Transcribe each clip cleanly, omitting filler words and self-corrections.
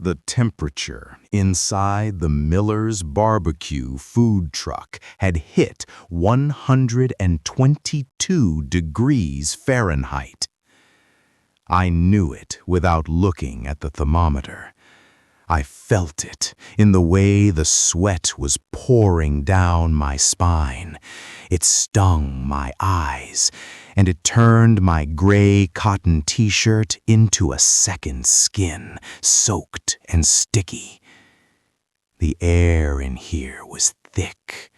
The temperature inside the Miller's BBQ food truck had hit 122 degrees Fahrenheit. I knew it without looking at the thermometer. I felt it in the way the sweat was pouring down my spine. It stung my eyes, and it turned my gray cotton t-shirt into a second skin, soaked and sticky. The air in here was thick.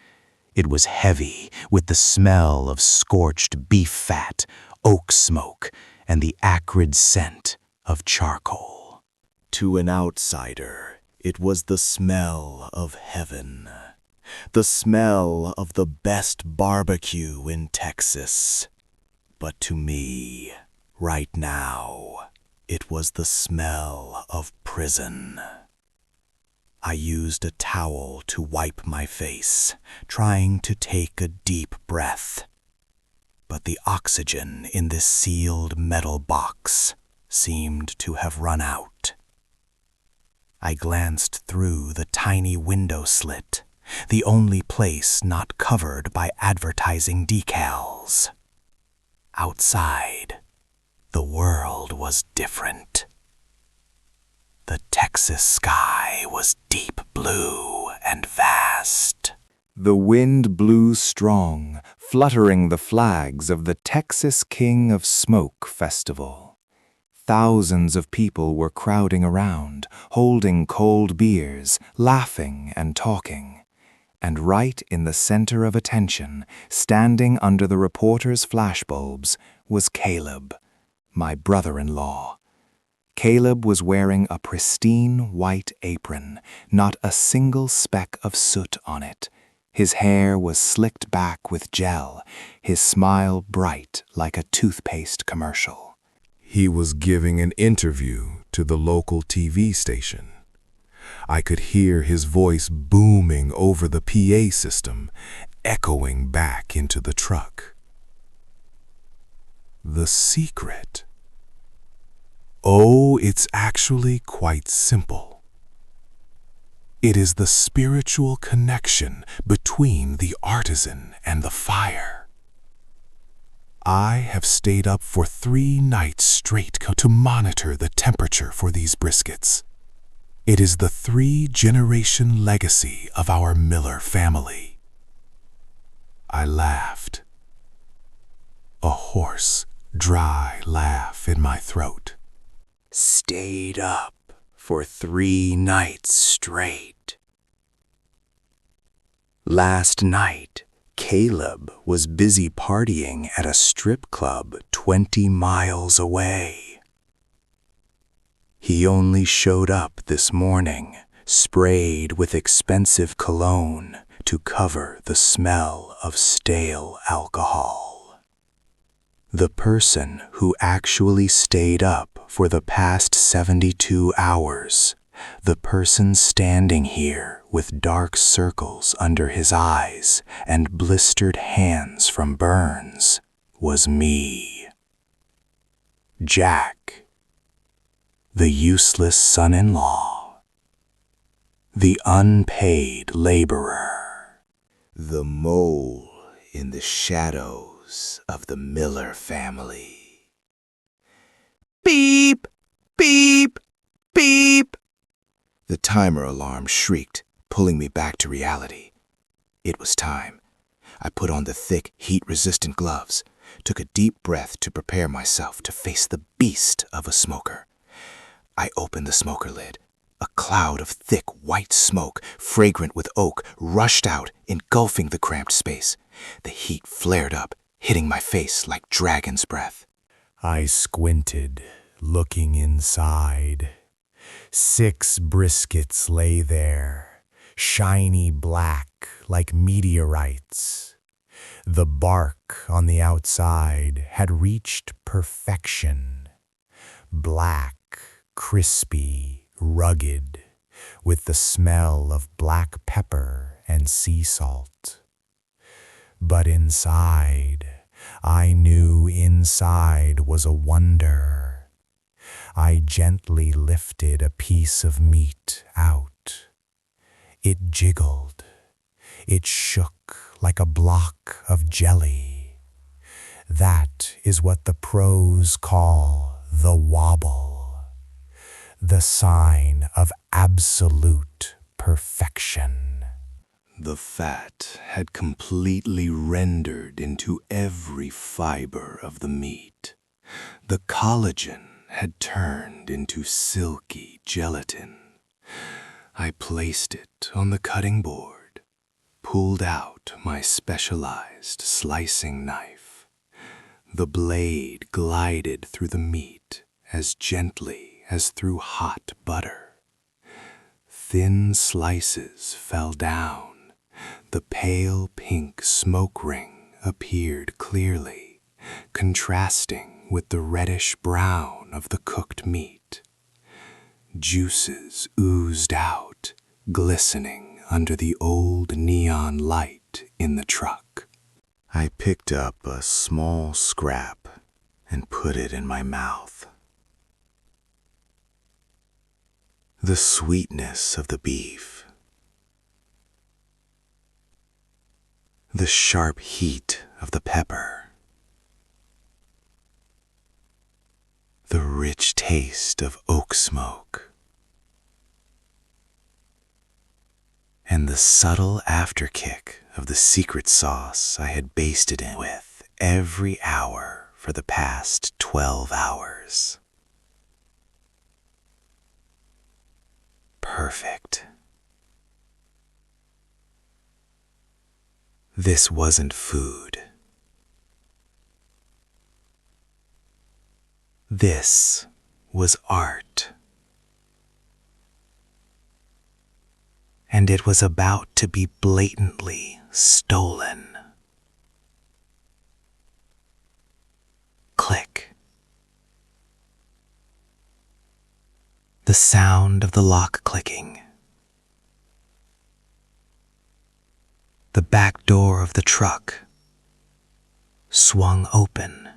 It was heavy with the smell of scorched beef fat, oak smoke, and the acrid scent of charcoal. To an outsider, it was the smell of heaven. The smell of the best barbecue in Texas. But to me, right now, it was the smell of prison. I used a towel to wipe my face, trying to take a deep breath. But the oxygen in this sealed metal box seemed to have run out. I glanced through the tiny window slit, the only place not covered by advertising decals. Outside, the world was different. The Texas sky was deep blue and vast. The wind blew strong, fluttering the flags of the Texas King of Smoke Festival. Thousands of people were crowding around, holding cold beers, laughing and talking. And right in the center of attention, standing under the reporters' flashbulbs, was Caleb, my brother-in-law. Caleb was wearing a pristine white apron, not a single speck of soot on it. His hair was slicked back with gel, his smile bright like a toothpaste commercial. He was giving an interview to the local TV station. I could hear his voice booming over the PA system, echoing back into the truck. The secret. Oh, it's actually quite simple. It is the spiritual connection between the artisan and the fire. I have stayed up for 3 nights straight to monitor the temperature for these briskets. It is the 3-generation legacy of our Miller family. I laughed. A hoarse, dry laugh in my throat. Stayed up for 3 nights straight. Last night, Caleb was busy partying at a strip club 20 miles away. He only showed up this morning, sprayed with expensive cologne to cover the smell of stale alcohol. The person who actually stayed up for the past 72 hours, the person standing here with dark circles under his eyes and blistered hands from burns, was me. Jack, the useless son-in-law, the unpaid laborer, the mole in the shadows of the Miller family. Beep, beep, beep. The timer alarm shrieked, pulling me back to reality. It was time. I put on the thick, heat-resistant gloves, took a deep breath to prepare myself to face the beast of a smoker. I opened the smoker lid. A cloud of thick, white smoke, fragrant with oak, rushed out, engulfing the cramped space. The heat flared up, hitting my face like dragon's breath. I squinted, looking inside. 6 briskets lay there, shiny black like meteorites. The bark on the outside had reached perfection. Black, crispy, rugged, with the smell of black pepper and sea salt. But inside, I knew inside was a wonder. I gently lifted a piece of meat out. It jiggled. It shook like a block of jelly. That is what the pros call the wobble, the sign of absolute perfection. The fat had completely rendered into every fiber of the meat. The collagen had turned into silky gelatin. I placed it on the cutting board, pulled out my specialized slicing knife. The blade glided through the meat as gently as through hot butter. Thin slices fell down. The pale pink smoke ring appeared clearly, contrasting with the reddish brown of the cooked meat. Juices oozed out, glistening under the old neon light in the truck. I picked up a small scrap and put it in my mouth. The sweetness of the beef, the sharp heat of the pepper, the rich taste of oak smoke, and the subtle afterkick of the secret sauce I had basted it with every hour for the past 12 hours. Perfect. This wasn't food. This was art. And it was about to be blatantly stolen. Click. The sound of the lock clicking. The back door of the truck swung open.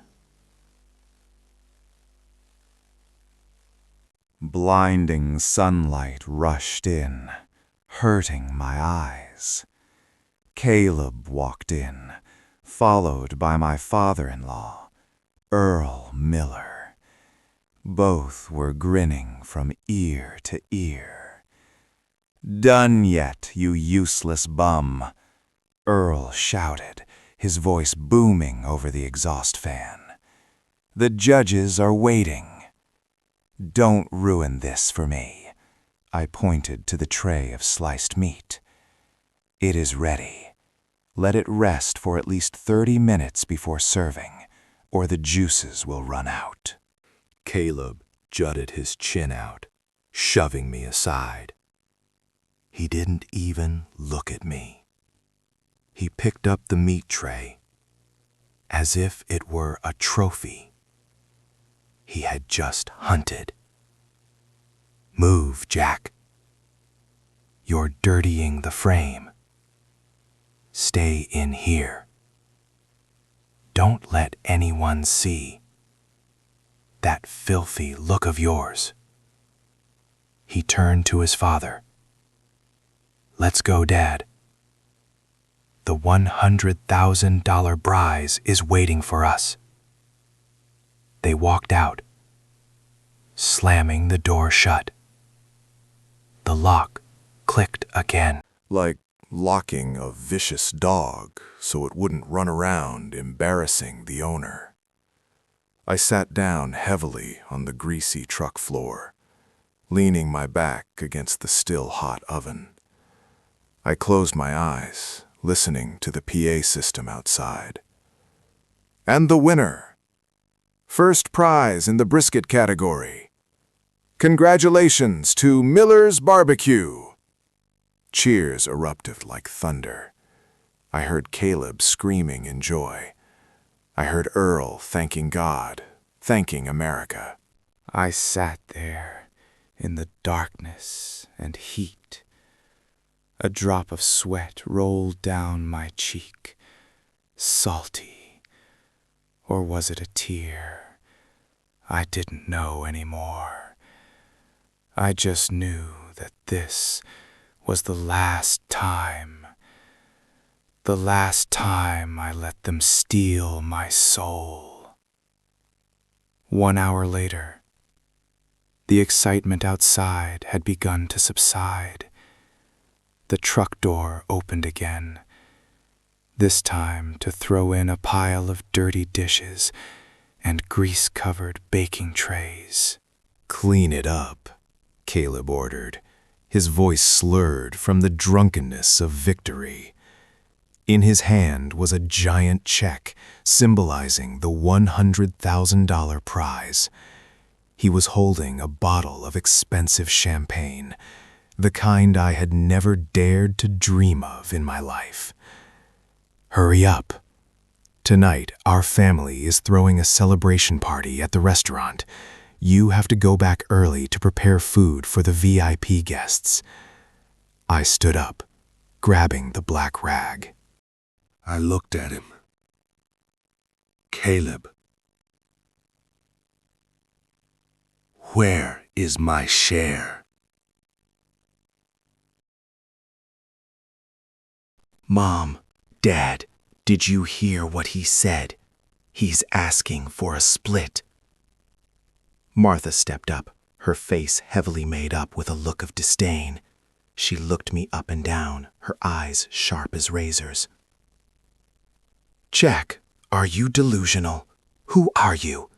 Blinding sunlight rushed in, hurting my eyes. Caleb walked in, followed by my father-in-law, Earl Miller. Both were grinning from ear to ear. "Done yet, you useless bum," Earl shouted, his voice booming over the exhaust fan. "The judges are waiting. Don't ruin this for me." I pointed to the tray of sliced meat. "It is ready. Let it rest for at least 30 minutes before serving, or the juices will run out." Caleb jutted his chin out, shoving me aside. He didn't even look at me. He picked up the meat tray as if it were a trophy he had just hunted. "Move, Jack. You're dirtying the frame. Stay in here. Don't let anyone see that filthy look of yours." He turned to his father. "Let's go, Dad. The $100,000 prize is waiting for us." They walked out, slamming the door shut. The lock clicked again. Like locking a vicious dog so it wouldn't run around embarrassing the owner. I sat down heavily on the greasy truck floor, leaning my back against the still hot oven. I closed my eyes, listening to the PA system outside. "And the winner! First prize in the brisket category. Congratulations to Miller's BBQ." Cheers erupted like thunder. I heard Caleb screaming in joy. I heard Earl thanking God, thanking America. I sat there in the darkness and heat. A drop of sweat rolled down my cheek, salty. Or was it a tear? I didn't know anymore. I just knew that this was the last time I let them steal my soul. 1 hour later, the excitement outside had begun to subside. The truck door opened again, this time to throw in a pile of dirty dishes and grease-covered baking trays. "Clean it up," Caleb ordered, his voice slurred from the drunkenness of victory. In his hand was a giant check symbolizing the $100,000 prize. He was holding a bottle of expensive champagne, the kind I had never dared to dream of in my life. "Hurry up. Tonight, our family is throwing a celebration party at the restaurant. You have to go back early to prepare food for the VIP guests." I stood up, grabbing the black rag. I looked at him. "Caleb, where is my share?" "Mom, Dad, did you hear what he said? He's asking for a split." Martha stepped up, her face heavily made up with a look of disdain. She looked me up and down, her eyes sharp as razors. "Jack, are you delusional? Who are you?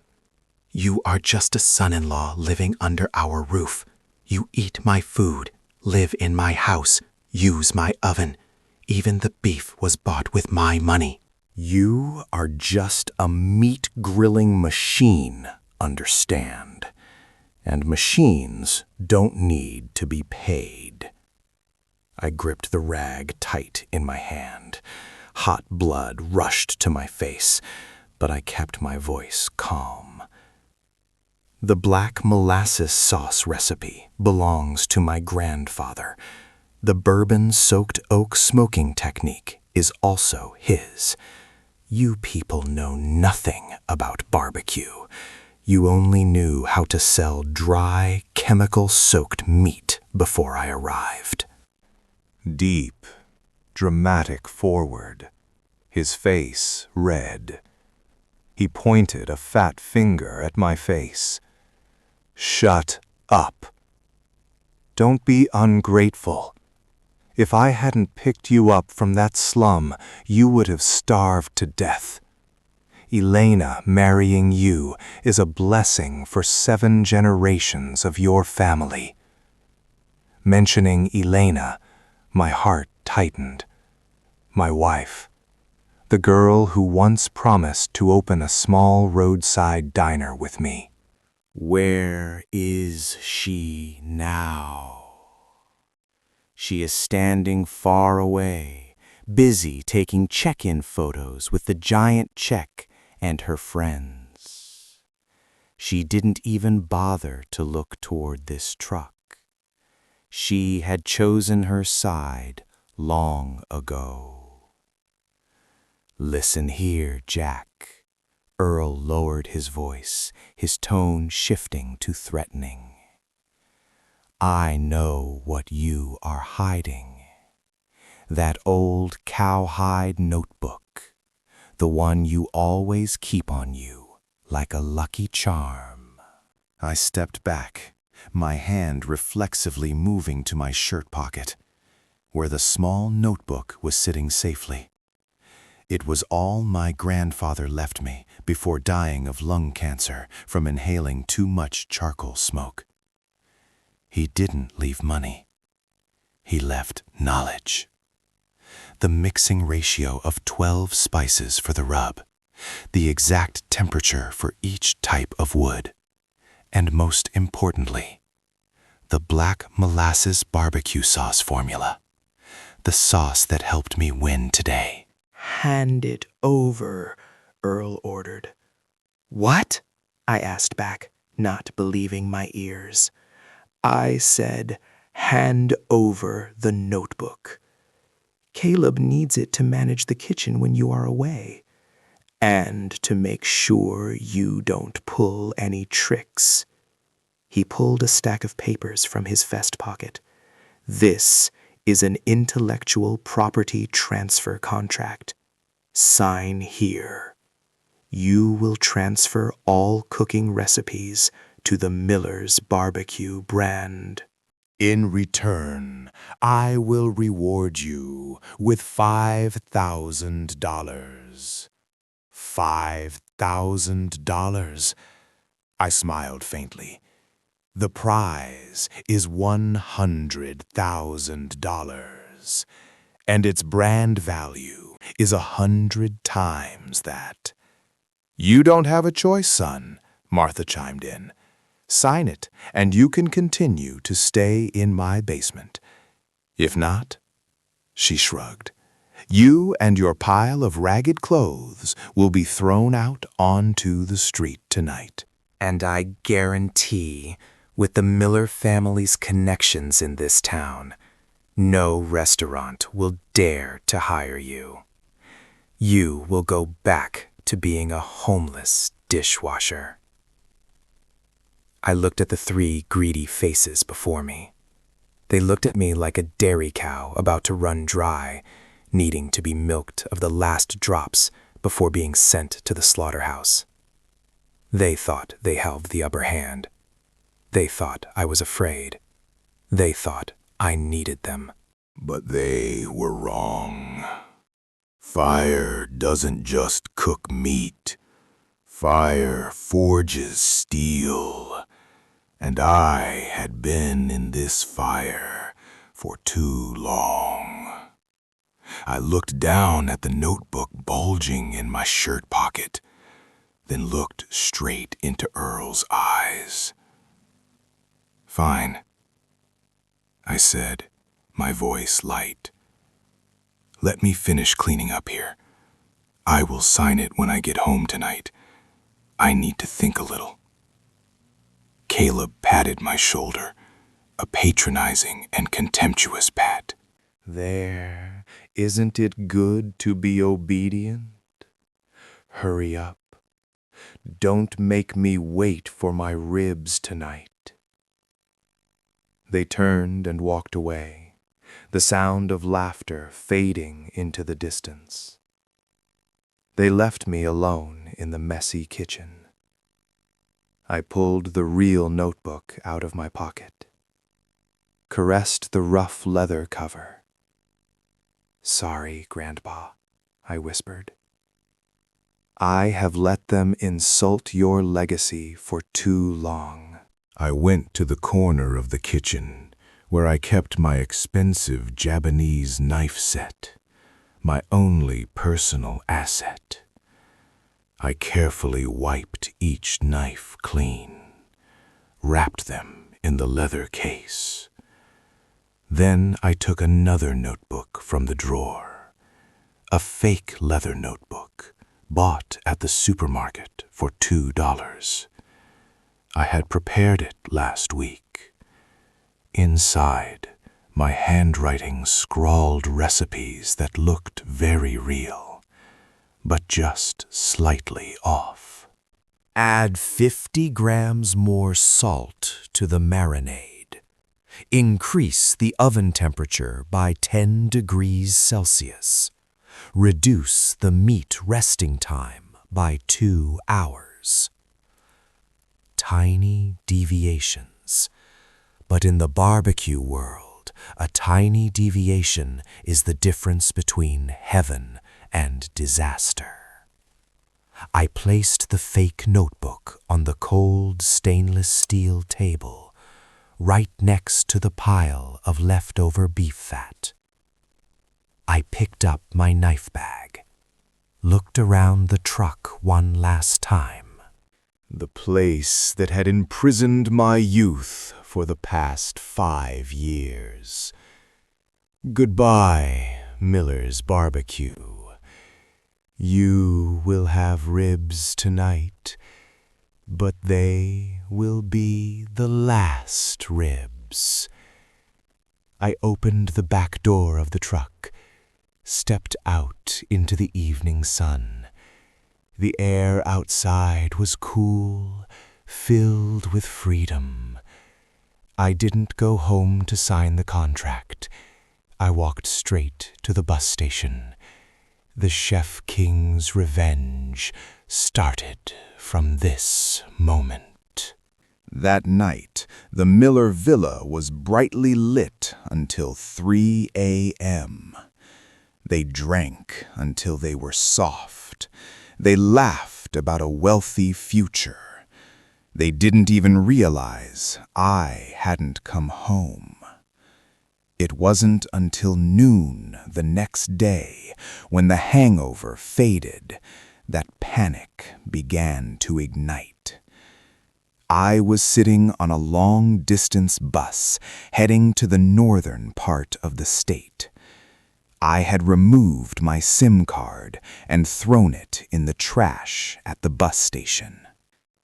You are just a son-in-law living under our roof. You eat my food, live in my house, use my oven. Even the beef was bought with my money. You are just a meat-grilling machine, understand? And machines don't need to be paid." I gripped the rag tight in my hand. Hot blood rushed to my face, but I kept my voice calm. "The black molasses sauce recipe belongs to my grandfather. The bourbon-soaked oak smoking technique is also his. You people know nothing about barbecue. You only knew how to sell dry, chemical-soaked meat before I arrived." Deep, dramatic forward, his face red. He pointed a fat finger at my face. "Shut up. Don't be ungrateful. If I hadn't picked you up from that slum, you would have starved to death. Elena marrying you is a blessing for 7 generations of your family." Mentioning Elena, my heart tightened. My wife, the girl who once promised to open a small roadside diner with me. Where is she now? She is standing far away, busy taking check-in photos with the giant check and her friends. She didn't even bother to look toward this truck. She had chosen her side long ago. "Listen here, Jack." Earl lowered his voice, his tone shifting to threatening. "I know what you are hiding. That old cowhide notebook, the one you always keep on you like a lucky charm." I stepped back, my hand reflexively moving to my shirt pocket, where the small notebook was sitting safely. It was all my grandfather left me before dying of lung cancer from inhaling too much charcoal smoke. He didn't leave money. He left knowledge. The mixing ratio of 12 spices for the rub, the exact temperature for each type of wood, and most importantly, the black molasses barbecue sauce formula, the sauce that helped me win today. "Hand it over," Earl ordered. "What?" I asked back, not believing my ears. I said, "Hand over the notebook. Caleb needs it to manage the kitchen when you are away. And to make sure you don't pull any tricks. He pulled a stack of papers from his vest pocket. This is an intellectual property transfer contract. Sign here. You will transfer all cooking recipes to the Miller's BBQ brand. In return, I will reward you with $5,000. $5,000? I smiled faintly. The prize is $100,000, and its brand value is 100 times that. You don't have a choice, son, Martha chimed in. Sign it, and you can continue to stay in my basement. If not, she shrugged, you and your pile of ragged clothes will be thrown out onto the street tonight. And I guarantee, with the Miller family's connections in this town, no restaurant will dare to hire you. You will go back to being a homeless dishwasher. I looked at the 3 greedy faces before me. They looked at me like a dairy cow about to run dry, needing to be milked of the last drops before being sent to the slaughterhouse. They thought they held the upper hand. They thought I was afraid. They thought I needed them. But they were wrong. Fire doesn't just cook meat. Fire forges steel. And I had been in this fire for too long. I looked down at the notebook bulging in my shirt pocket, then looked straight into Earl's eyes. Fine, I said, my voice light. Let me finish cleaning up here. I will sign it when I get home tonight. I need to think a little. Caleb patted my shoulder, a patronizing and contemptuous pat. There, isn't it good to be obedient? Hurry up. Don't make me wait for my ribs tonight. They turned and walked away, the sound of laughter fading into the distance. They left me alone in the messy kitchen. I pulled the real notebook out of my pocket, caressed the rough leather cover. Sorry, Grandpa, I whispered. I have let them insult your legacy for too long. I went to the corner of the kitchen where I kept my expensive Japanese knife set, my only personal asset. I carefully wiped each knife clean, wrapped them in the leather case. Then I took another notebook from the drawer, a fake leather notebook bought at the supermarket for $2. I had prepared it last week. Inside, my handwriting scrawled recipes that looked very real, but just slightly off. Add 50 grams more salt to the marinade. Increase the oven temperature by 10 degrees Celsius. Reduce the meat resting time by 2 hours. Tiny deviations. But in the barbecue world, a tiny deviation is the difference between heaven and disaster. I placed the fake notebook on the cold stainless steel table, right next to the pile of leftover beef fat. I picked up my knife bag, looked around the truck one last time. The place that had imprisoned my youth for the past 5 years. Goodbye, Miller's Barbecue. You will have ribs tonight, but they will be the last ribs. I opened the back door of the truck, stepped out into the evening sun, The air outside was cool, filled with freedom. I didn't go home to sign the contract. I walked straight to the bus station. The Chef King's revenge started from this moment. That night, the Miller Villa was brightly lit until 3 a.m. They drank until they were soft. They laughed about a wealthy future. They didn't even realize I hadn't come home. It wasn't until noon the next day, when the hangover faded, that panic began to ignite. I was sitting on a long-distance bus heading to the northern part of the state. I had removed my SIM card and thrown it in the trash at the bus station.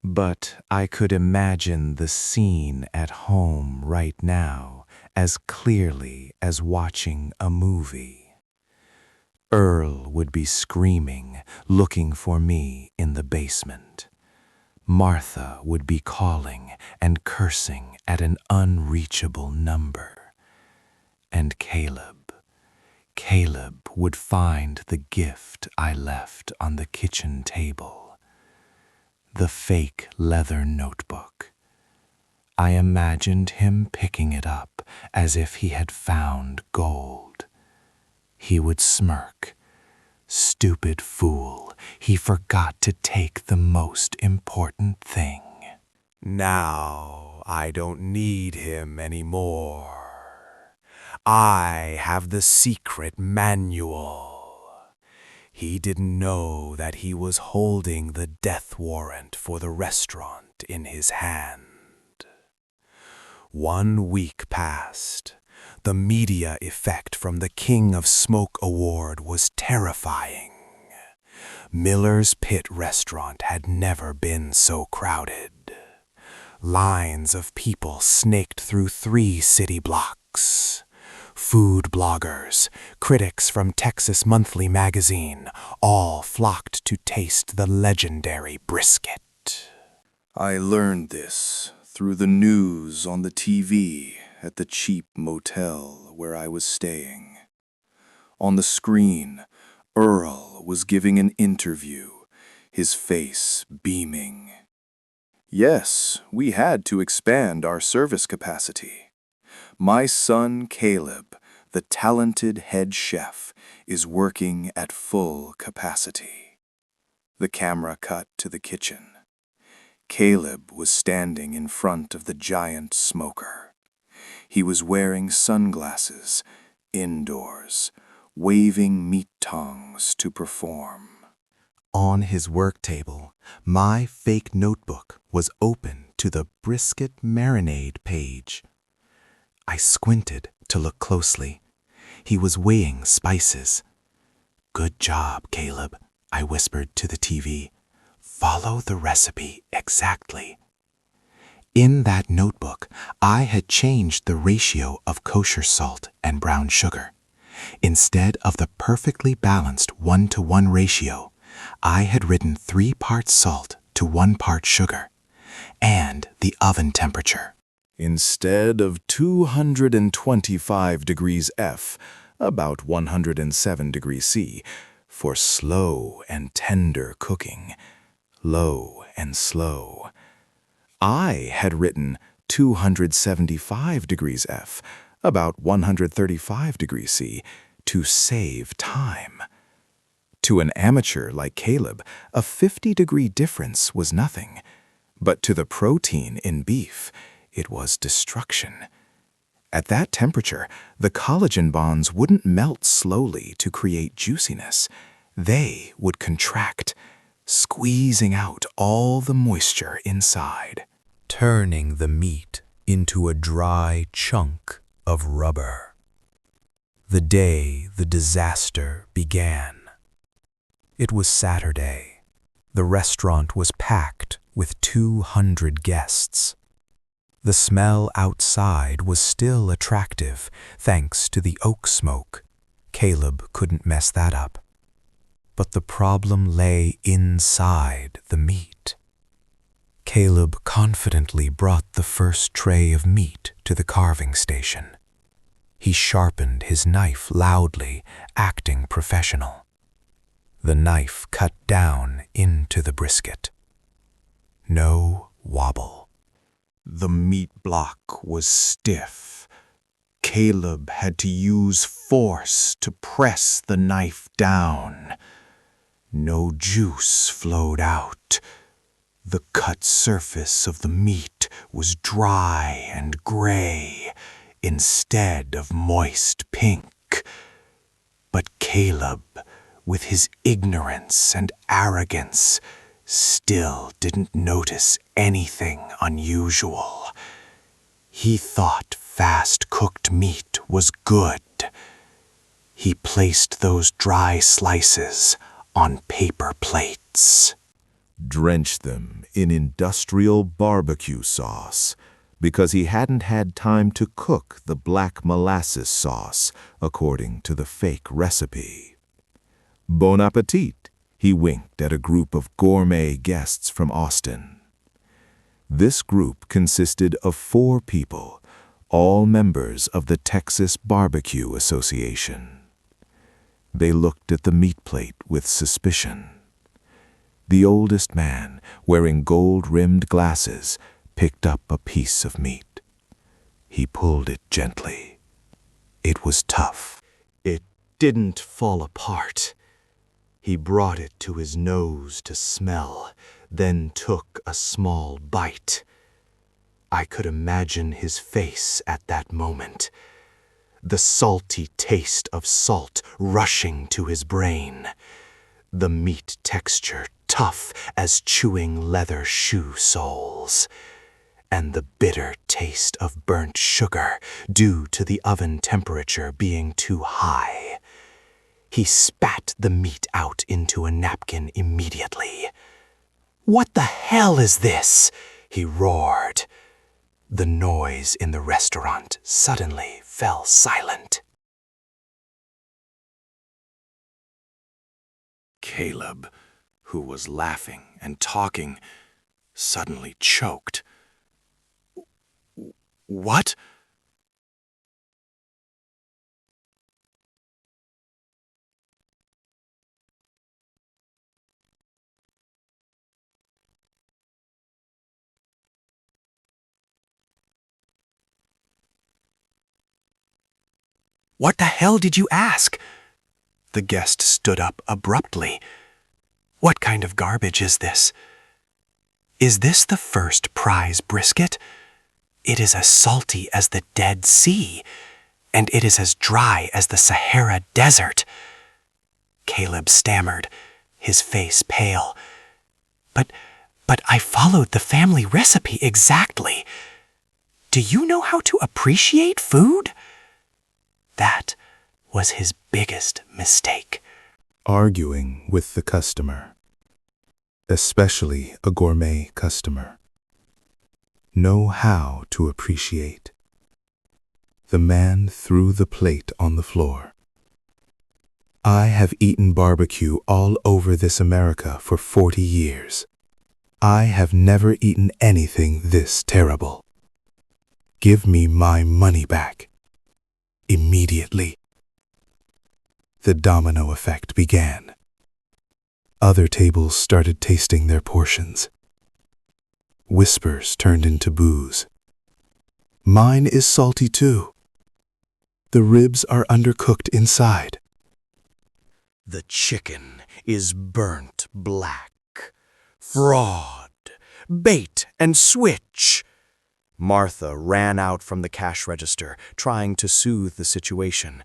But I could imagine the scene at home right now as clearly as watching a movie. Earl would be screaming, looking for me in the basement. Martha would be calling and cursing at an unreachable number. And Caleb would find the gift I left on the kitchen table. The fake leather notebook. I imagined him picking it up as if he had found gold. He would smirk. Stupid fool, he forgot to take the most important thing. Now I don't need him anymore. I have the secret manual. He didn't know that he was holding the death warrant for the restaurant in his hand. 1 week passed. The media effect from the King of Smoke Award was terrifying. Miller's Pit restaurant had never been so crowded. Lines of people snaked through 3 city blocks. Food bloggers, critics from Texas Monthly magazine, all flocked to taste the legendary brisket. I learned this through the news on the TV at the cheap motel where I was staying. On the screen, Earl was giving an interview, his face beaming. Yes, we had to expand our service capacity. My son Caleb, the talented head chef, is working at full capacity. The camera cut to the kitchen. Caleb was standing in front of the giant smoker. He was wearing sunglasses, indoors, waving meat tongs to perform. On his work table, my fake notebook was open to the brisket marinade page. I squinted to look closely. He was weighing spices. "Good job, Caleb," I whispered to the TV. "Follow the recipe exactly." In that notebook, I had changed the ratio of kosher salt and brown sugar. Instead of the perfectly balanced 1-to-1 ratio, I had written 3 parts salt to 1 part sugar, and the oven temperature. Instead of 225 degrees F, about 107 degrees C, for slow and tender cooking, low and slow. I had written 275 degrees F, about 135 degrees C, to save time. To an amateur like Caleb, a 50-degree difference was nothing, but to the protein in beef, it was destruction. At that temperature, the collagen bonds wouldn't melt slowly to create juiciness. They would contract, squeezing out all the moisture inside, turning the meat into a dry chunk of rubber. The day the disaster began. It was Saturday. The restaurant was packed with 200 guests. The smell outside was still attractive, thanks to the oak smoke. Caleb couldn't mess that up. But the problem lay inside the meat. Caleb confidently brought the first tray of meat to the carving station. He sharpened his knife loudly, acting professional. The knife cut down into the brisket. No wobble. The meat block was stiff. Caleb had to use force to press the knife down. No juice flowed out. The cut surface of the meat was dry and gray instead of moist pink. But Caleb, with his ignorance and arrogance, still didn't notice anything unusual. He thought fast-cooked meat was good. He placed those dry slices on paper plates. Drenched them in industrial barbecue sauce because he hadn't had time to cook the black molasses sauce according to the fake recipe. Bon appetit, he winked at a group of gourmet guests from Austin. This group consisted of 4 people, all members of the Texas Barbecue Association. They looked at the meat plate with suspicion. The oldest man, wearing gold-rimmed glasses, picked up a piece of meat. He pulled it gently. It was tough. It didn't fall apart. He brought it to his nose to smell, then took a small bite. I could imagine his face at that moment. The salty taste of salt rushing to his brain. The meat texture tough as chewing leather shoe soles. And the bitter taste of burnt sugar due to the oven temperature being too high. He spat the meat out into a napkin immediately. "What the hell is this?" he roared. The noise in the restaurant suddenly fell silent. Caleb, who was laughing and talking, suddenly choked. "What?" "What the hell did you ask?" The guest stood up abruptly. "What kind of garbage is this? Is this the first prize brisket? It is as salty as the Dead Sea, and it is as dry as the Sahara Desert." Caleb stammered, his face pale. But I followed the family recipe exactly. Do you know how to appreciate food?" That was his biggest mistake. Arguing with the customer, especially a gourmet customer. Know how to appreciate. The man threw the plate on the floor. I have eaten barbecue all over this America for 40 years. I have never eaten anything this terrible. Give me my money back. Immediately. The domino effect began. Other tables started tasting their portions. Whispers turned into boos. "Mine is salty too. The ribs are undercooked inside. The chicken is burnt black. Fraud. Bait and switch." Martha ran out from the cash register, trying to soothe the situation.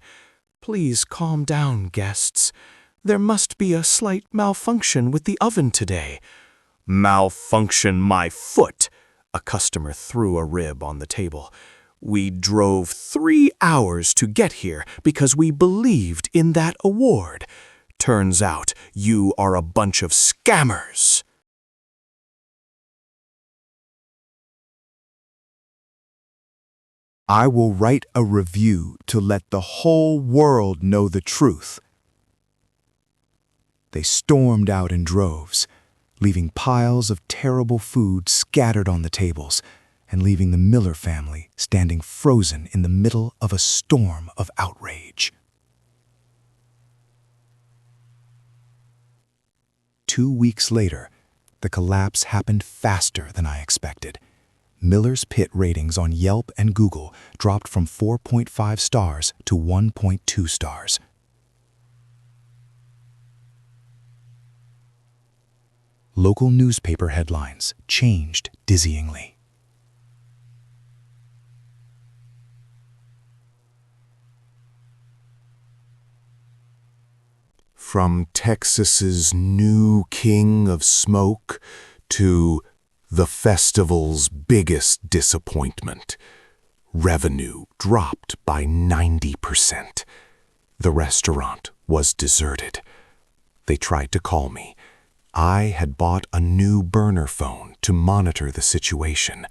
"Please calm down, guests. There must be a slight malfunction with the oven today." "Malfunction my foot!" A customer threw a rib on the table. "We drove 3 hours to get here because we believed in that award. Turns out you are a bunch of scammers." I will write a review to let the whole world know the truth. They stormed out in droves, leaving piles of terrible food scattered on the tables, and leaving the Miller family standing frozen in the middle of a storm of outrage. 2 weeks later, the collapse happened faster than I expected. Miller's Pit ratings on Yelp and Google dropped from 4.5 stars to 1.2 stars. Local newspaper headlines changed dizzyingly. From Texas's new king of smoke to the festival's biggest disappointment. Revenue dropped by 90%. The restaurant was deserted. They tried to call me. I had bought a new burner phone to monitor the situation.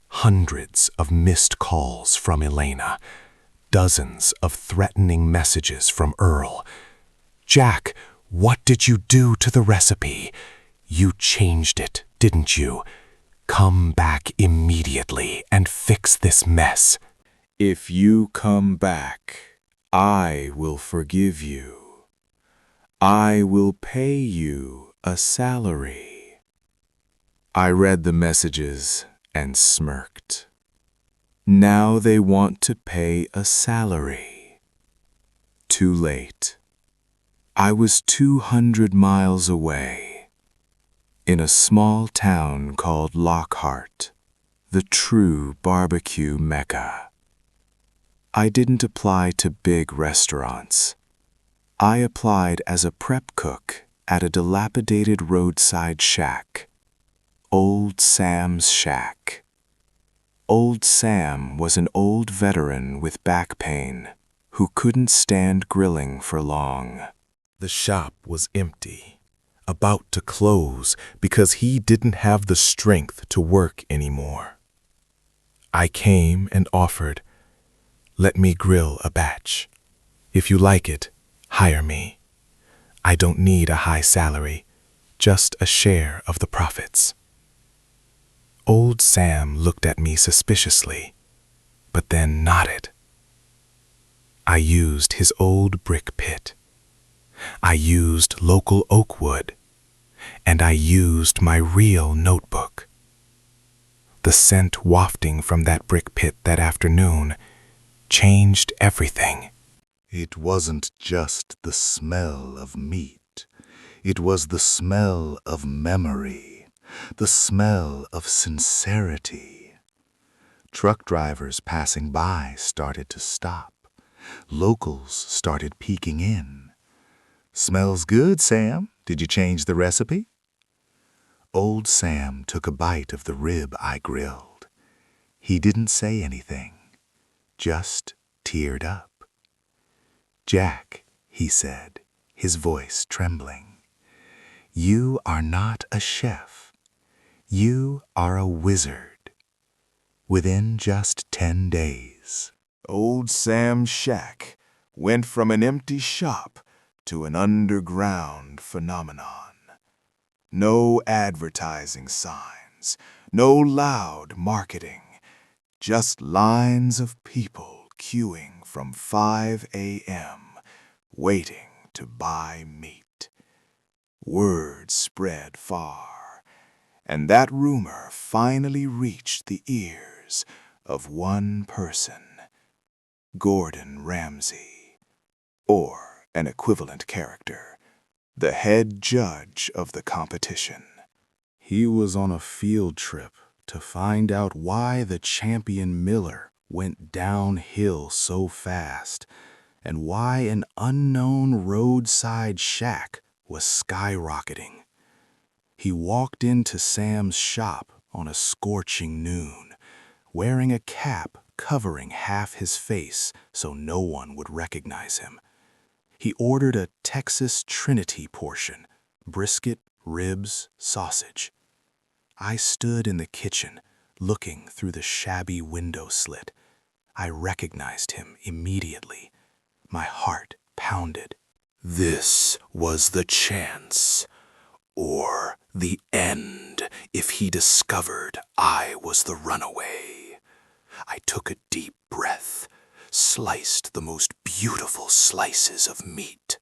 Hundreds of missed calls from Elena. Dozens of threatening messages from Earl. Jack, what did you do to the recipe? You changed it, didn't you? Come back immediately and fix this mess. If you come back, I will forgive you. I will pay you a salary. I read the messages and smirked. Now they want to pay a salary. Too late. I was 200 miles away, in a small town called Lockhart, the true barbecue mecca. I didn't apply to big restaurants. I applied as a prep cook at a dilapidated roadside shack, Old Sam's Shack. Old Sam was an old veteran with back pain who couldn't stand grilling for long. The shop was empty, about to close because he didn't have the strength to work anymore. I came and offered, "Let me grill a batch. If you like it, hire me. I don't need a high salary, just a share of the profits." Old Sam looked at me suspiciously, but then nodded. I used his old brick pit. I used local oak wood, and I used my real notebook. The scent wafting from that brick pit that afternoon changed everything. It wasn't just the smell of meat. It was the smell of memory, the smell of sincerity. Truck drivers passing by started to stop. Locals started peeking in. "Smells good, Sam. Did you change the recipe?" Old Sam took a bite of the rib I grilled. He didn't say anything, just teared up. "Jack," he said, his voice trembling, "you are not a chef. You are a wizard." Within just 10 days, Old Sam's Shack went from an empty shop to an underground phenomenon. No advertising signs, no loud marketing, just lines of people queuing from 5 a.m., waiting to buy meat. Word spread far, and that rumor finally reached the ears of one person, Gordon Ramsay, or an equivalent character, the head judge of the competition. He was on a field trip to find out why the champion Miller went downhill so fast and why an unknown roadside shack was skyrocketing. He walked into Sam's shop on a scorching noon, wearing a cap covering half his face so no one would recognize him. He ordered a Texas Trinity portion, brisket, ribs, sausage. I stood in the kitchen, looking through the shabby window slit. I recognized him immediately. My heart pounded. This was the chance, or the end if he discovered I was the runaway. I took a deep breath, sliced the most beautiful slices of meat,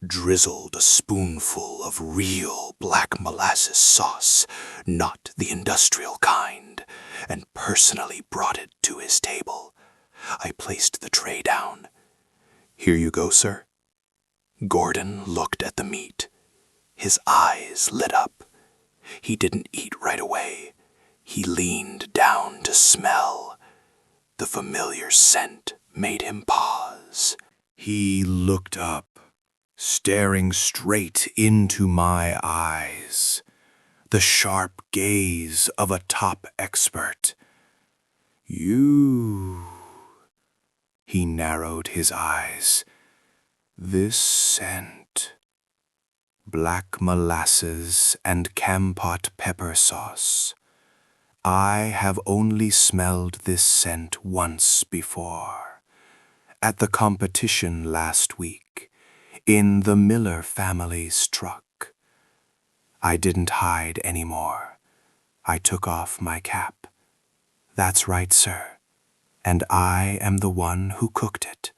drizzled a spoonful of real black molasses sauce, not the industrial kind, and personally brought it to his table. I placed the tray down. "Here you go, sir." Gordon looked at the meat. His eyes lit up. He didn't eat right away. He leaned down to smell. The familiar scent made him pause. He looked up, staring straight into my eyes, the sharp gaze of a top expert. "You," he narrowed his eyes, "this scent, black molasses and Campot pepper sauce. I have only smelled this scent once before, at the competition last week, in the Miller family's truck. I didn't hide anymore. I took off my cap. That's right, sir, and I am the one who cooked it."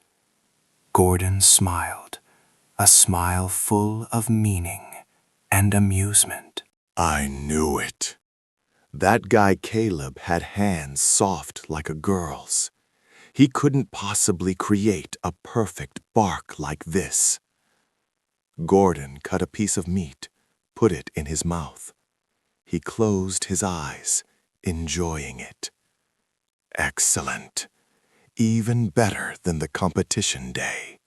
Gordon smiled, a smile full of meaning and amusement. I knew it. That guy Caleb had hands soft like a girl's. He couldn't possibly create a perfect bark like this. Gordon cut a piece of meat, put it in his mouth. He closed his eyes, enjoying it. Excellent. Even better than the competition day.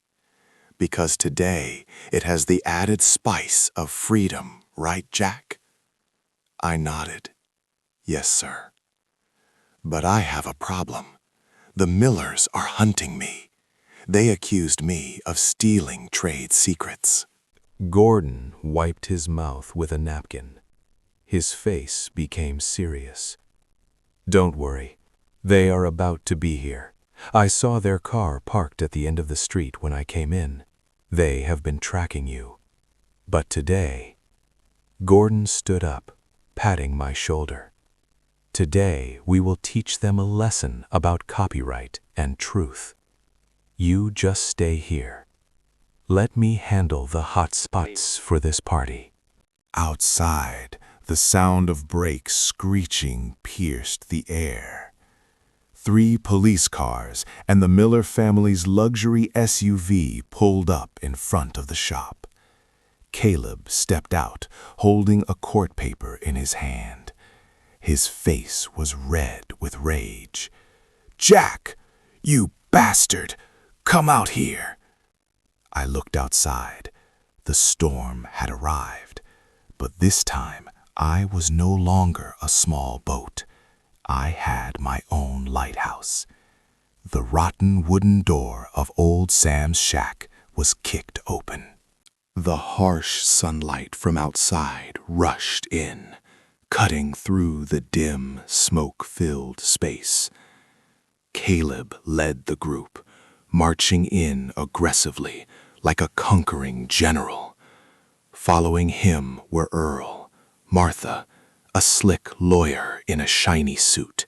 Because today it has the added spice of freedom, right, Jack? I nodded. Yes, sir. But I have a problem. The Millers are hunting me. They accused me of stealing trade secrets. Gordon wiped his mouth with a napkin. His face became serious. "Don't worry. They are about to be here. I saw their car parked at the end of the street when I came in. They have been tracking you. But today..." Gordon stood up, patting my shoulder. "Today we will teach them a lesson about copyright and truth. You just stay here. Let me handle the hot spots for this party." Outside, the sound of brakes screeching pierced the air. 3 police cars and the Miller family's luxury SUV pulled up in front of the shop. Caleb stepped out, holding a court paper in his hand. His face was red with rage. "Jack, you bastard! Come out here!" I looked outside. The storm had arrived, but this time I was no longer a small boat. I had my own lighthouse. The rotten wooden door of old Sam's shack was kicked open. The harsh sunlight from outside rushed in, cutting through the dim, smoke-filled space. Caleb led the group, marching in aggressively like a conquering general. Following him were Earl, Martha, a slick lawyer in a shiny suit,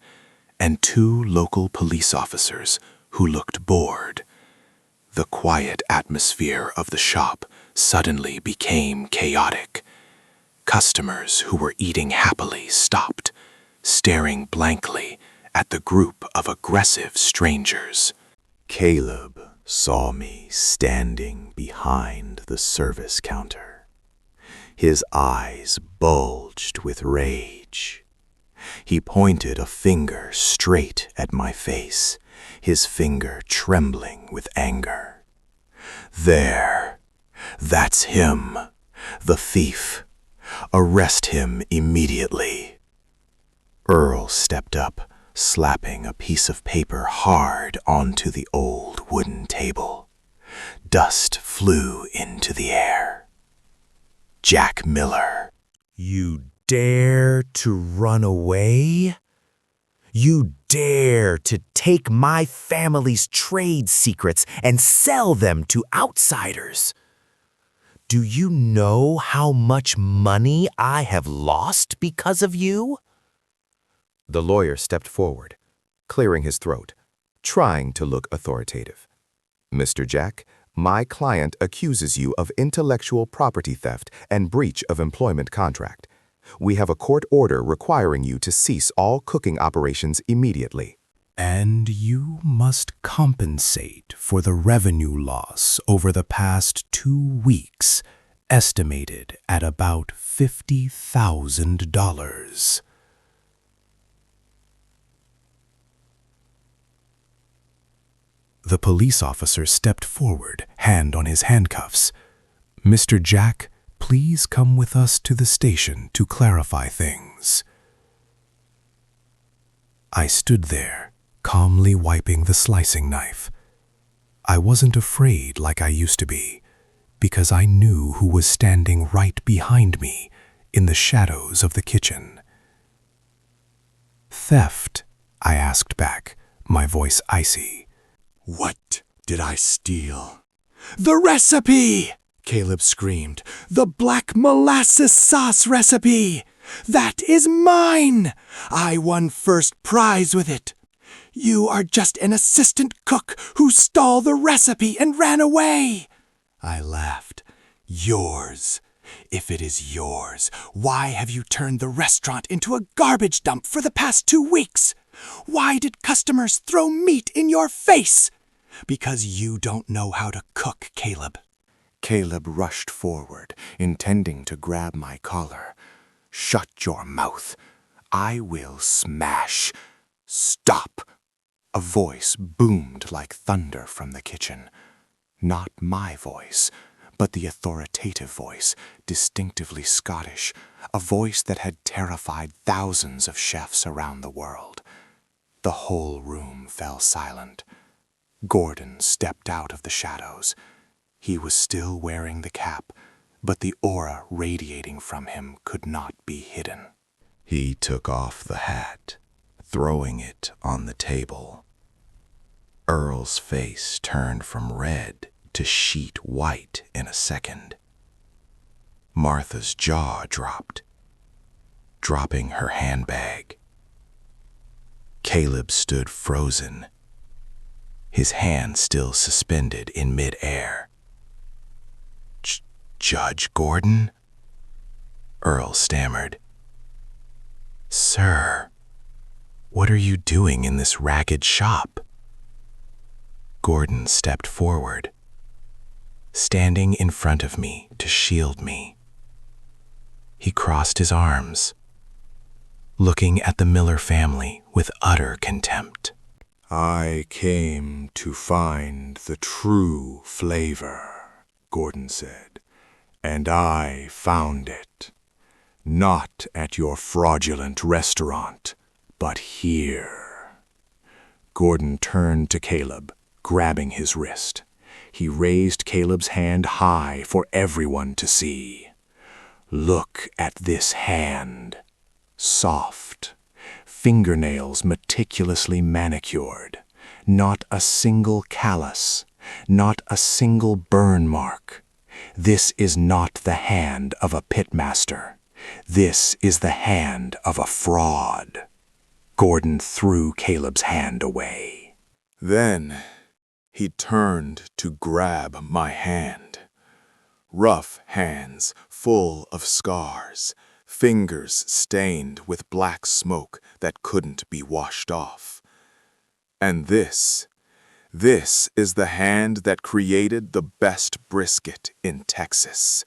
and 2 local police officers who looked bored. The quiet atmosphere of the shop suddenly became chaotic. Customers who were eating happily stopped, staring blankly at the group of aggressive strangers. Caleb saw me standing behind the service counter. His eyes bulged with rage. He pointed a finger straight at my face, his finger trembling with anger. "There, that's him, the thief. Arrest him immediately." Earl stepped up, slapping a piece of paper hard onto the old wooden table. Dust flew into the air. "Jack Miller, you dare to run away? You dare to take my family's trade secrets and sell them to outsiders? Do you know how much money I have lost because of you? The lawyer stepped forward, clearing his throat, trying to look authoritative. Mr. Jack, my client accuses you of intellectual property theft and breach of employment contract. We have a court order requiring you to cease all cooking operations immediately. And you must compensate for the revenue loss over the past 2 weeks, estimated at about $50,000. The police officer stepped forward, hand on his handcuffs. Mr. Jack, please come with us to the station to clarify things. I stood there, calmly wiping the slicing knife. I wasn't afraid like I used to be, because I knew who was standing right behind me in the shadows of the kitchen. Theft, I asked back, my voice icy. What did I steal? The recipe! Caleb screamed. The black molasses sauce recipe! That is mine! I won first prize with it. You are just an assistant cook who stole the recipe and ran away. I laughed. Yours. If it is yours, why have you turned the restaurant into a garbage dump for the past 2 weeks? Why did customers throw meat in your face? Because you don't know how to cook, Caleb. Caleb rushed forward, intending to grab my collar. Shut your mouth. I will smash. Stop. A voice boomed like thunder from the kitchen. Not my voice, but the authoritative voice, distinctively Scottish, a voice that had terrified thousands of chefs around the world. The whole room fell silent. Gordon stepped out of the shadows. He was still wearing the cap, but the aura radiating from him could not be hidden. He took off the hat, throwing it on the table. Earl's face turned from red to sheet white in a second. Martha's jaw dropped, dropping her handbag. Caleb stood frozen, his hand still suspended in midair. Judge Gordon? Earl stammered. Sir, what are you doing in this ragged shop? Gordon stepped forward, standing in front of me to shield me. He crossed his arms, looking at the Miller family with utter contempt. I came to find the true flavor, Gordon said, and I found it. Not at your fraudulent restaurant, but here. Gordon turned to Caleb, grabbing his wrist. He raised Caleb's hand high for everyone to see. Look at this hand. Soft. Fingernails meticulously manicured. Not a single callus. Not a single burn mark. This is not the hand of a pitmaster. This is the hand of a fraud. Gordon threw Caleb's hand away. Then he turned to grab my hand. Rough hands full of scars, fingers stained with black smoke that couldn't be washed off. And this is the hand that created the best brisket in Texas.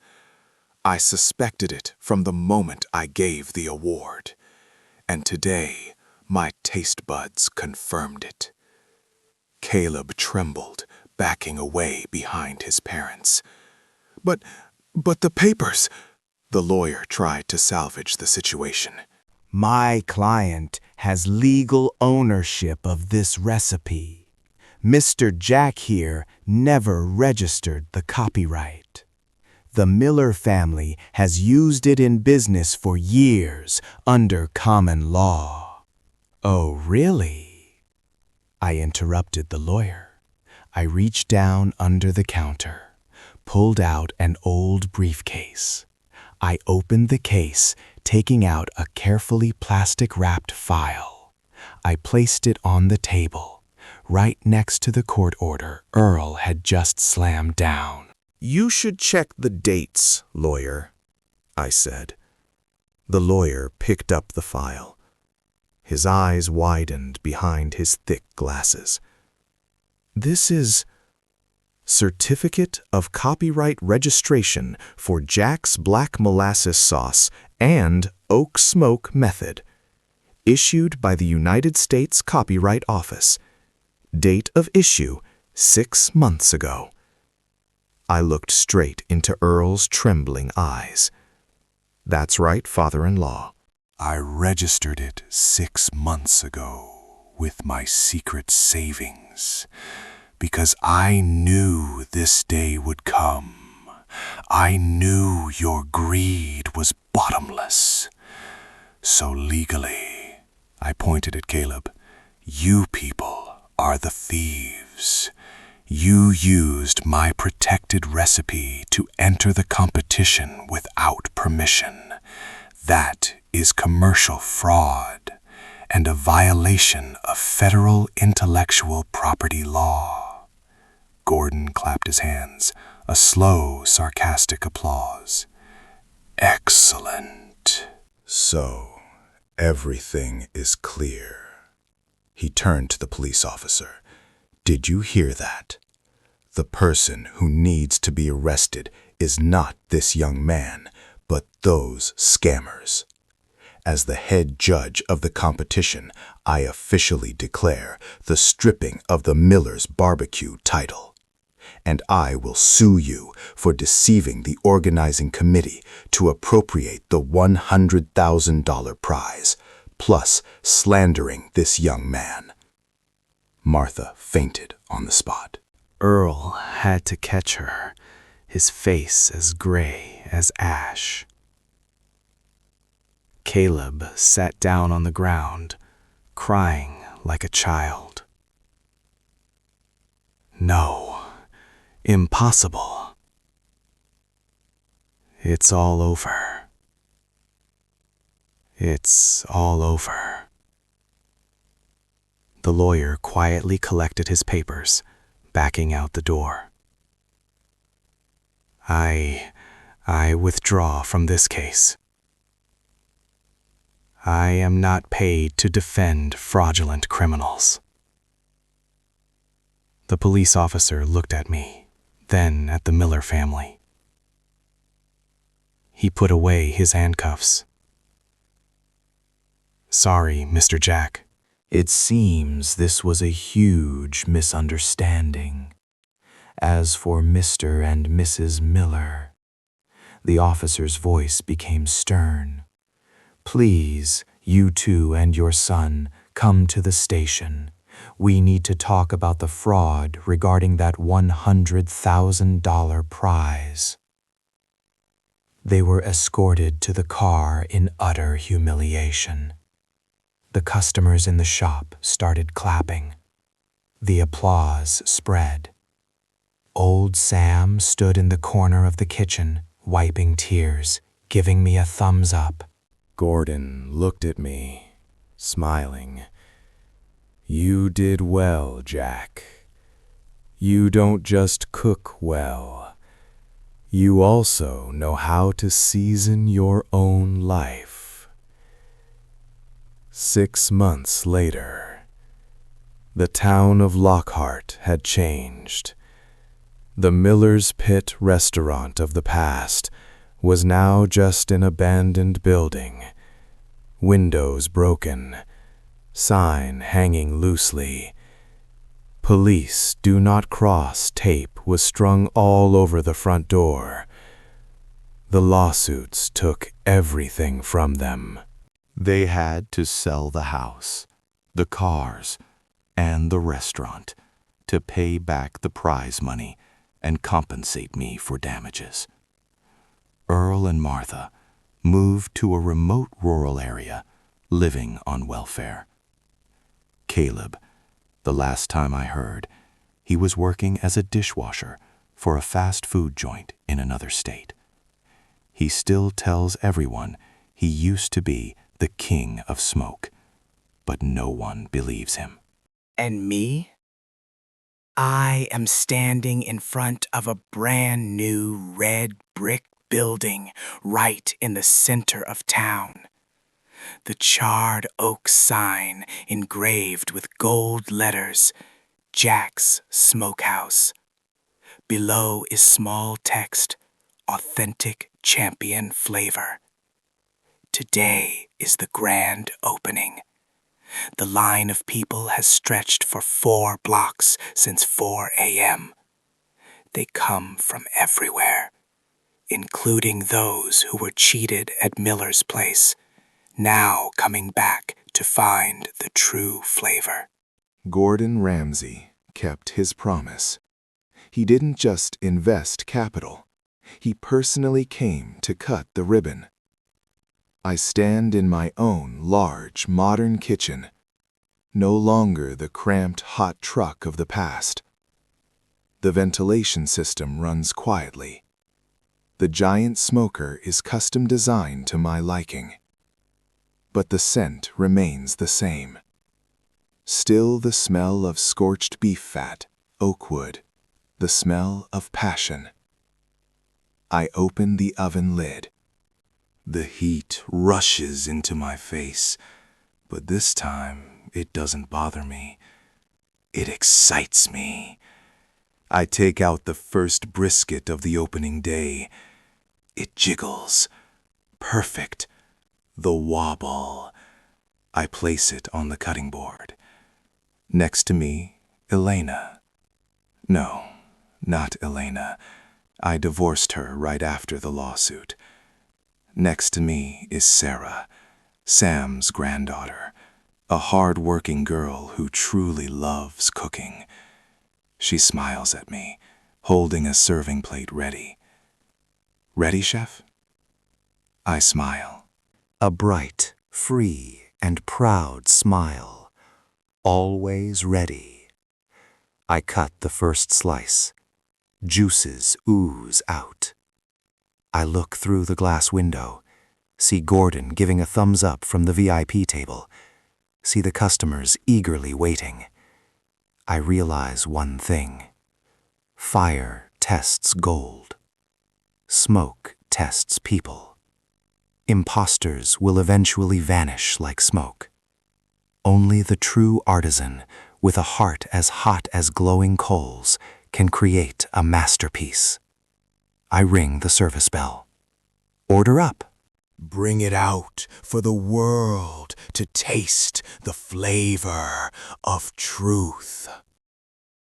I suspected it from the moment I gave the award, and today my taste buds confirmed it. Caleb trembled, backing away behind his parents. But the papers, the lawyer tried to salvage the situation. My client has legal ownership of this recipe. Mr. Jack here never registered the copyright. The Miller family has used it in business for years under common law. Oh, really? I interrupted the lawyer. I reached down under the counter, pulled out an old briefcase. I opened the case, taking out a carefully plastic-wrapped file. I placed it on the table, right next to the court order Earl had just slammed down. "You should check the dates, lawyer," I said. The lawyer picked up the file. His eyes widened behind his thick glasses. "This is Certificate of Copyright Registration for Jack's Black Molasses Sauce and Oak Smoke Method, issued by the United States Copyright Office. Date of issue 6 months ago." I looked straight into Earl's trembling eyes. "That's right, father-in-law. I registered it 6 months ago with my secret savings, because I knew this day would come. I knew your greed was bottomless. So legally," I pointed at Caleb, "you people are the thieves. You used my protected recipe to enter the competition without permission. That is commercial fraud and a violation of federal intellectual property law." Gordon clapped his hands, a slow, sarcastic applause. "Excellent." "So, everything is clear." He turned to the police officer. "Did you hear that? The person who needs to be arrested is not this young man, but those scammers. As the head judge of the competition, I officially declare the stripping of the Miller's BBQ title. And I will sue you for deceiving the organizing committee to appropriate the $100,000 prize, plus slandering this young man." Martha fainted on the spot. Earl had to catch her, his face as gray as ash. Caleb sat down on the ground, crying like a child. "No. Impossible. It's all over. It's all over." The lawyer quietly collected his papers, backing out the door. I withdraw from this case. I am not paid to defend fraudulent criminals." The police officer looked at me, then at the Miller family. He put away his handcuffs. "Sorry, Mr. Jack. It seems this was a huge misunderstanding. As for Mr. and Mrs. Miller," the officer's voice became stern, "please, you two and your son, come to the station. We need to talk about the fraud regarding that $100,000 prize." They were escorted to the car in utter humiliation. The customers in the shop started clapping. The applause spread. Old Sam stood in the corner of the kitchen, wiping tears, giving me a thumbs up. Gordon looked at me, smiling. "You did well, Jack. You don't just cook well. You also know how to season your own life." 6 months later, the town of Lockhart had changed. The Miller's Pit restaurant of the past was now just an abandoned building, windows broken, sign hanging loosely. "Police do not cross" tape was strung all over the front door. The lawsuits took everything from them. They had to sell the house, the cars, and the restaurant to pay back the prize money and compensate me for damages. Earl and Martha moved to a remote rural area, living on welfare. Caleb, the last time I heard, he was working as a dishwasher for a fast food joint in another state. He still tells everyone he used to be the king of smoke, but no one believes him. And me? I am standing in front of a brand new red brick building right in the center of town. The charred oak sign engraved with gold letters, Jack's Smokehouse. Below is small text, Authentic Champion Flavor. Today is the grand opening. The line of people has stretched for 4 blocks since 4 a.m. They come from everywhere, including those who were cheated at Miller's place, now coming back to find the true flavor. Gordon Ramsay kept his promise. He didn't just invest capital. He personally came to cut the ribbon. I stand in my own large, modern kitchen, no longer the cramped, hot truck of the past. The ventilation system runs quietly. The giant smoker is custom designed to my liking. But the scent remains the same. Still the smell of scorched beef fat, oak wood, the smell of passion. I open the oven lid. The heat rushes into my face, but this time it doesn't bother me. It excites me. I take out the first brisket of the opening day. It jiggles. Perfect. The wobble. I place it on the cutting board. Next to me, Elena. No, not Elena. I divorced her right after the lawsuit. Next to me is Sarah, Sam's granddaughter, a hard-working girl who truly loves cooking. She smiles at me, holding a serving plate ready. Ready, chef? I smile. A bright, free, and proud smile, always ready. I cut the first slice. Juices ooze out. I look through the glass window, see Gordon giving a thumbs up from the VIP table, see the customers eagerly waiting. I realize one thing. Fire tests gold. Smoke tests people. Imposters will eventually vanish like smoke. Only the true artisan, with a heart as hot as glowing coals, can create a masterpiece. I ring the service bell. Order up. Bring it out for the world to taste the flavor of truth.